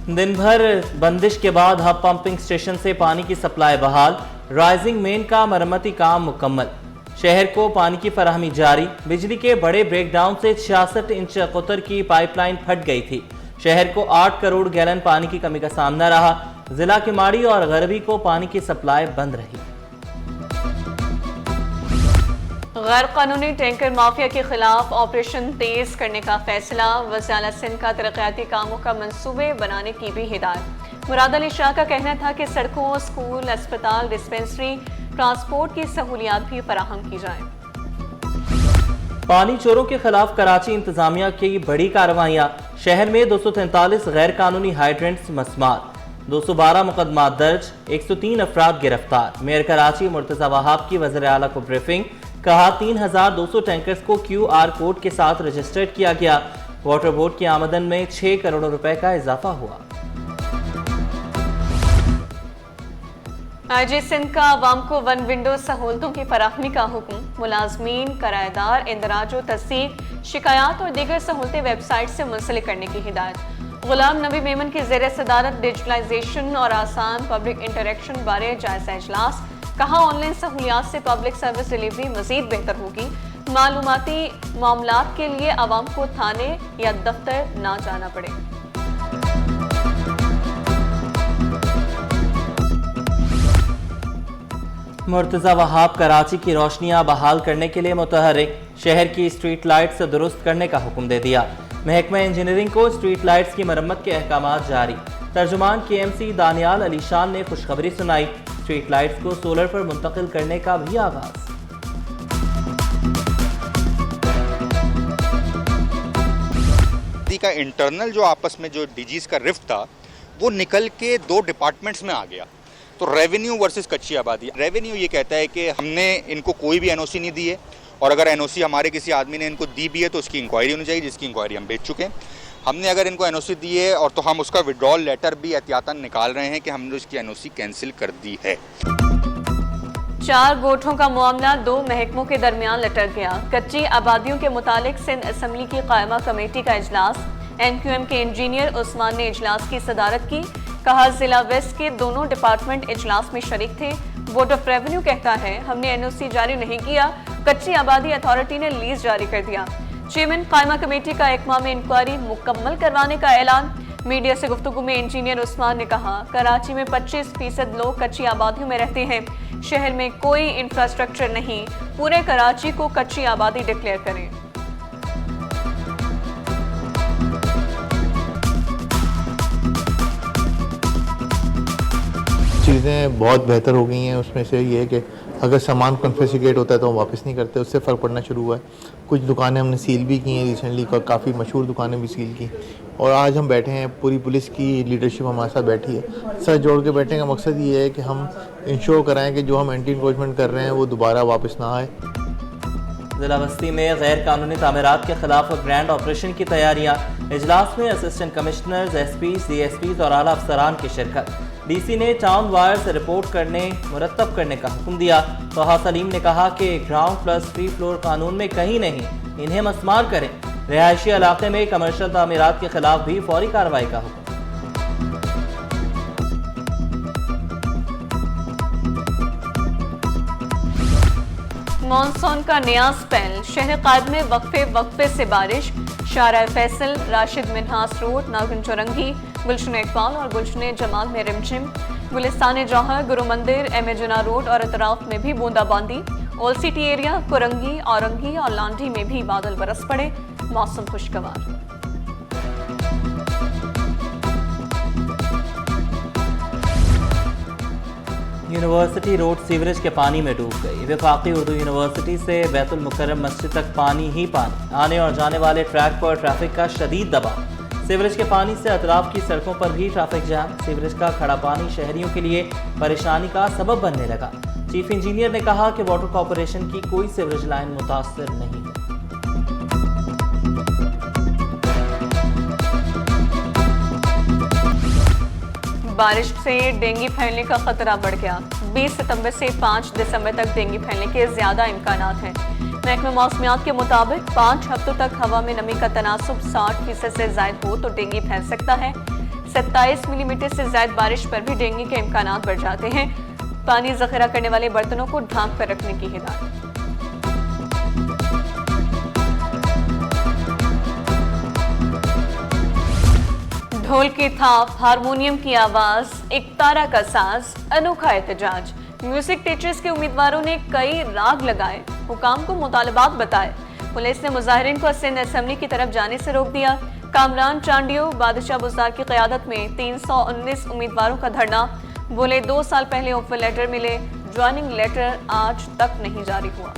दिन भर बंदिश के बाद हब पंपिंग स्टेशन से पानी की सप्लाई बहाल। राइजिंग मेन का मरम्मती काम मुकम्मल। शहर को पानी की फराहमी जारी। बिजली के बड़े ब्रेकडाउन से 66 इंच कुतर की पाइपलाइन फट गई थी। शहर को 8 करोड़ गैलन पानी की कमी का सामना रहा। जिला के माड़ी और गरबी को पानी की सप्लाई बंद रही। गैर कानूनी टैंकर माफिया के खिलाफ ऑपरेशन तेज करने का फैसला। वज़ीर सिंध का तरक्याती कामों का मंसूबे बनाने की भी हिदायत। मुराद अली शाह का कहना था कि सड़कों, स्कूल, अस्पताल, डिस्पेंसरी, ट्रांसपोर्ट की सहूलियात भी फराहम की जाए। पानी चोरों के खिलाफ कराची इंतजामिया की बड़ी कार्रवाइयां। शहर में 243 गैर कानूनी हाइड्रेंट्स मस्मार। 212 मुकदमा दर्ज। 103 अफराद गिरफ्तार। मेयर कराची मुर्तजा वहाब की वज़ीर आला को ब्रीफिंग। कहा 3200 टैंकर्स को QR कोड के साथ रजिस्टर्ड किया गया। वाटर बोर्ड की आमदन में 6 करोड़ रुपए का इजाफा हुआ। IG सिंध का अवाम को वन विंडो सहूलतों की फराहमी का हुक्म। मुलाजमीन, किराएदार, इंदराज व तस्दीक, शिकायत और दीगर सहूलतें वेबसाइट से मुंसलिक करने की हिदायत। गुलाम नबी मेमन की ज़ेर सदारत डिजिटलाइजेशन और आसान पब्लिक इंटरेक्शन बारे जायजा इजलास। कहा ऑनलाइन सहूलियात से पब्लिक सर्विस डिलीवरी मजीद बेहतर होगी। मालूमाती मामलात के लिए आवाम को थाने या दफ्तर ना जाना पड़े। मुर्तजा वहाब कराची की रोशनियां बहाल करने के लिए मुतहर्रिक। शहर की स्ट्रीट लाइट्स दुरुस्त करने का हुक्म दे दिया। महकमा इंजीनियरिंग को स्ट्रीट लाइट्स की मरम्मत के अहकामात जारी। तर्जुमान KMC दानियाल अली शान ने खुशखबरी सुनाई। स्ट्रीट लाइट्स को सोलर पर मुंतकिल करने का भी आगाज। का इंटरनल जो आपस में जो डीजीज का रिफ्ट था वो निकल के 2 डिपार्टमेंट्स में आ गया। तो रेवेन्यू वर्सेस कच्ची आबादी। रेवेन्यू ये कहता है कि हमने इनको कोई भी NOC नहीं दी है, और अगर NOC हमारे किसी आदमी ने इनको दी भी है तो उसकी इंक्वायरी होनी चाहिए, जिसकी इंक्वायरी हम भेज चुके हैं। हमने अगर इनको NOC दी है और तो हम उसका विड्रॉल लेटर भी एहतियातन निकाल रहे हैं कि हमने उसकी NOC कैंसिल कर दी है। 4 गोठों का मामला 2 महकमों के दरमियान लटक गया। कच्ची आबादियों के मुतालिक सिंध असम्बली की कायमा कमेटी का इजलास। NQM के इंजीनियर उस्मान ने इजलास की सदारत की। कहा जिला वेस्ट के दोनों डिपार्टमेंट इजलास में शरीक थे। बोर्ड ऑफ रेवेन्यू कहता है हमने NOC जारी नहीं किया, कच्ची आबादी अथॉरिटी ने लीज जारी कर दिया। चेयरमैन कायमा कमेटी का एकमा में इंक्वायरी मुकम्मल करवाने का ऐलान। मीडिया से गुफ्तगू में इंजीनियर उस्मान ने कहा कराची में 25% लोग कच्ची आबादियों में रहते हैं। शहर में कोई इंफ्रास्ट्रक्चर नहीं, पूरे कराची को कच्ची आबादी डिक्लेयर करें। चीज़ें बहुत बेहतर हो गई हैं। उसमें से ये है कि अगर सामान कॉन्फिस्केट होता है तो हम वापस नहीं करते, उससे फ़र्क पड़ना शुरू हुआ है। कुछ दुकानें हमने सील भी की हैं रिसेंटली, काफ़ी मशहूर दुकानें भी सील की। और आज हम बैठे हैं, पूरी पुलिस की लीडरशिप हमारे साथ बैठी है। सर जोड़ के बैठने का मकसद ये है कि हम इंश्योर कराएं कि जो हम एंटी इंक्रोचमेंट कर रहे हैं वो दोबारा वापस ना आए। जिला बस्ती में गैर कानूनी तामीरात के खिलाफ ग्रैंड ऑपरेशन की तैयारियां। इजलास में असिस्टेंट कमिश्नर्स, SPs, DSPs और आला अफसरान की शिरकत। DC ने टाउन वायर से रिपोर्ट करने मुरतब करने का हुक्म दिया। तोहा सलीम ने कहा कि ग्राउंड प्लस फ्री फ्लोर कानून में कहीं नहीं, इन्हें मस्मार करें। रिहायशी इलाके में कमर्शियल तामीरात के खिलाफ भी फौरी कार्रवाई का हुक्म। मॉनसून का नया स्पेल। शहर कायद में वक्फे से बारिश। शारा फैसल, राशिद मिन्हास रोड, नागन चौरंगी, गुलशन इकबाल और गुलशन जमाल में रिमझिम। गुलिस्तान जौहर, गुरु मंदिर, MA जुना रोड और अतराफ में भी बूंदाबांदी। Old city area, Korangi, Orangi और लांडी में भी बादल बरस पड़े। मौसम खुशगवार। यूनिवर्सिटी रोड सीवरेज के पानी में डूब गई। वफाकी उर्दू यूनिवर्सिटी से बैतुल मुकर्रम मस्जिद तक पानी ही पानी। आने और जाने वाले ट्रैक पर ट्रैफिक का शदीद दबाव। सीवरेज के पानी से अतराफ की सड़कों पर भी ट्रैफिक जाम। सीवरेज का खड़ा पानी शहरियों के लिए परेशानी का सबब बनने लगा। चीफ इंजीनियर ने कहा कि वाटर कॉरपोरेशन की कोई सीवरेज लाइन मुतासर नहीं है। बारिश से डेंगू फैलने का खतरा बढ़ गया। 20 सितंबर से 5 दिसंबर तक डेंगू फैलने के ज्यादा इम्कानात हैं। महकमा मौसमियात के मुताबिक 5 हफ्तों तक हवा में नमी का तनासुब 60% से ज्यादा हो तो डेंगू फैल सकता है। 27 मिलीमीटर से ज्यादा बारिश पर भी डेंगू के इम्कान बढ़ जाते हैं। पानी जखीरा करने वाले बर्तनों को ढांक कर रखने की हिदायत। ढोल की थाप, हारमोनियम की आवाज, एक तारा का साज, अनोखा एहतजाज। म्यूजिक टीचर्स के उम्मीदवारों ने कई राग लगाए, हुकाम को मुतालबात बताए। पुलिस ने मुजाहिरीन को सिंध असेंबली की तरफ जाने से रोक दिया। कामरान चांडियो बादशाह बुज़दार की क़यादत में 319 उम्मीदवारों का धरना। बोले 2 साल पहले ऑफर लेटर मिले, ज्वाइनिंग लेटर आज तक नहीं जारी हुआ।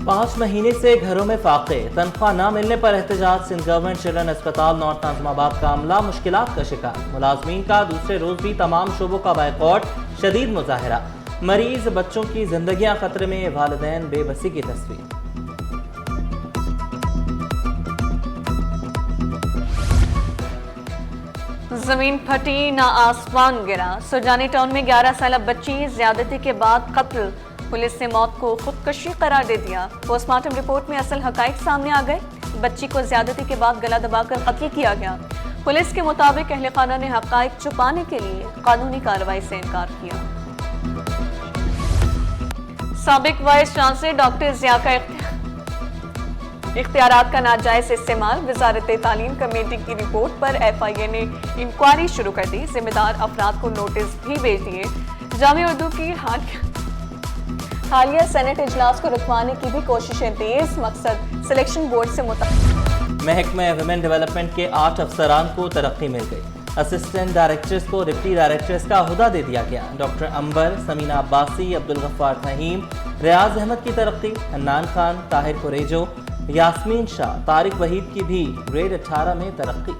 5 महीने से घरों में फाके, तनख्वाह न मिलने पर एहतजाज। सिंध गवर्नमेंट चिल्ड्रन अस्पताल नॉर्थ नाज़िमाबाद का अमला मुश्किलात का शिकार। मुलाजमीन का दूसरे रोज भी तमाम शोबों का बायकॉट, शदीद मुजाहरा। मरीज बच्चों की जिंदगियां खतरे में, वालिदैन बेबसी की तस्वीर। जमीन फटी ना आसमान गिरा। सुजानी टाउन में 11 साल बच्ची ज्यादती के बाद कत्ल। पुलिस ने मौत को खुदकशी करार दे दिया। पोस्टमार्टम रिपोर्ट में असल हकाइक सामने आ गए। बच्ची को ज्यादती के बाद गला दबाकर कत्ल किया गया। पुलिस के मुताबिक अहले खाना ने हकाइक छुपाने के लिए कानूनी कार्रवाई से इनकार किया। साबिक वाइस चांसलर डॉक्टर जिया का इख्तियारात का नाजायज इस्तेमाल। वजारत तालीम कमेटी की रिपोर्ट पर FIA ने इंक्वायरी शुरू कर दी। जिम्मेदार अफराद को नोटिस भी भेज दिए। जामिया उर्दू की हालिया सेनेट इजलास को रुकवाने की भी कोशिशें तेज। मकसद सिलेक्शन बोर्ड से महकमे वुमेन डेवलपमेंट के 8 अफसरान को तरक्की मिल गई। असिस्टेंट डायरेक्टर्स को डिप्टी डायरेक्टर्स का ओहदा दे दिया गया। डॉक्टर अंबर, समीना अब्बासी, अब्दुल गफ्फार फहीम, रियाज अहमद की तरक्की। हन्नान खान, ताहिर कुरेजो, यास्मीन शाह, तारिक वहीद की भी ग्रेड 18 में तरक्की।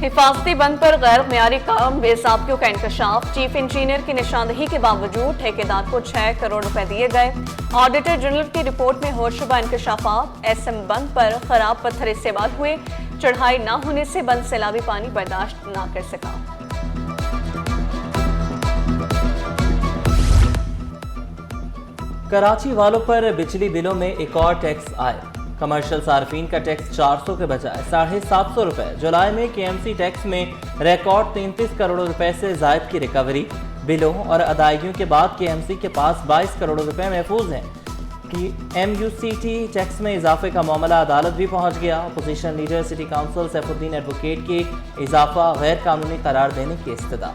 हिफाजती बंद पर गैर मियारी काम, बेज़ाब्तियों का इंकशाफ। चीफ इंजीनियर की निशानदही के बावजूद ठेकेदार को 6 करोड़ रुपए दिए गए। ऑडिटर जनरल की रिपोर्ट में होशरुबा इंकशाफात। SM बंद पर खराब पत्थर इस्तेमाल हुए। चढ़ाई न होने से बंद सैलाबी पानी बर्दाश्त न कर सका। कराची वालों पर बिजली बिलों में एक और टैक्स आए। कमर्शियल सार्फिन का टैक्स 400 के बजाय 750 रुपए। जुलाई में KMC टैक्स में रिकॉर्ड 33 करोड़ रुपए से जायद की रिकवरी। बिलों और अदायगियों के बाद KMC के पास 22 करोड़ रुपए महफूज हैं कि MUCT टैक्स में इजाफे का मामला अदालत भी पहुंच गया। Opposition leader city council Saifuddin advocate की इजाफा गैर कानूनी करार देने की इस्तदा।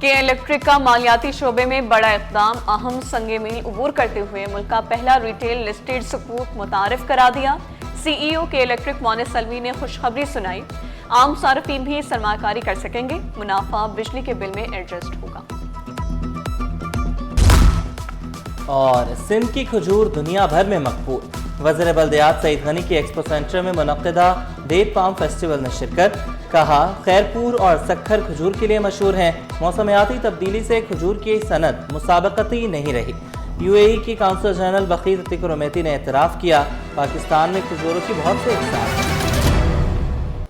के इलेक्ट्रिक का मालियाती शोबे में बड़ा इक़दाम। अहम संगे मील अबूर करते हुए मुल्क का पहला रिटेल लिस्टेड सुकूक मुतारिफ करा दिया। CEO के इलेक्ट्रिक मोनिस अलवी ने खुशखबरी सुनाई। आम सार्फिन भी सरमाकारी कर सकेंगे। मुनाफा बिजली के बिल में एडजस्ट होगा। और सिंध की खजूर दुनिया भर में मकबूल। वज़ीर बल्दियात सईद गनी की एक्सपो सेंटर में मुनक्किदा डेट पाम फेस्टिवल में शिरकत। कहा, खैरपुर और सखर खजूर के लिए मशहूर हैं। मौसमियाती तब्दीली से खजूर की सनत मुसाबकती नहीं रही। UAE की काउंसिल जनरल बकीर अतीक रुमैती ने एतराफ़ किया, पाकिस्तान में खजूरों की बहुत से अक़साम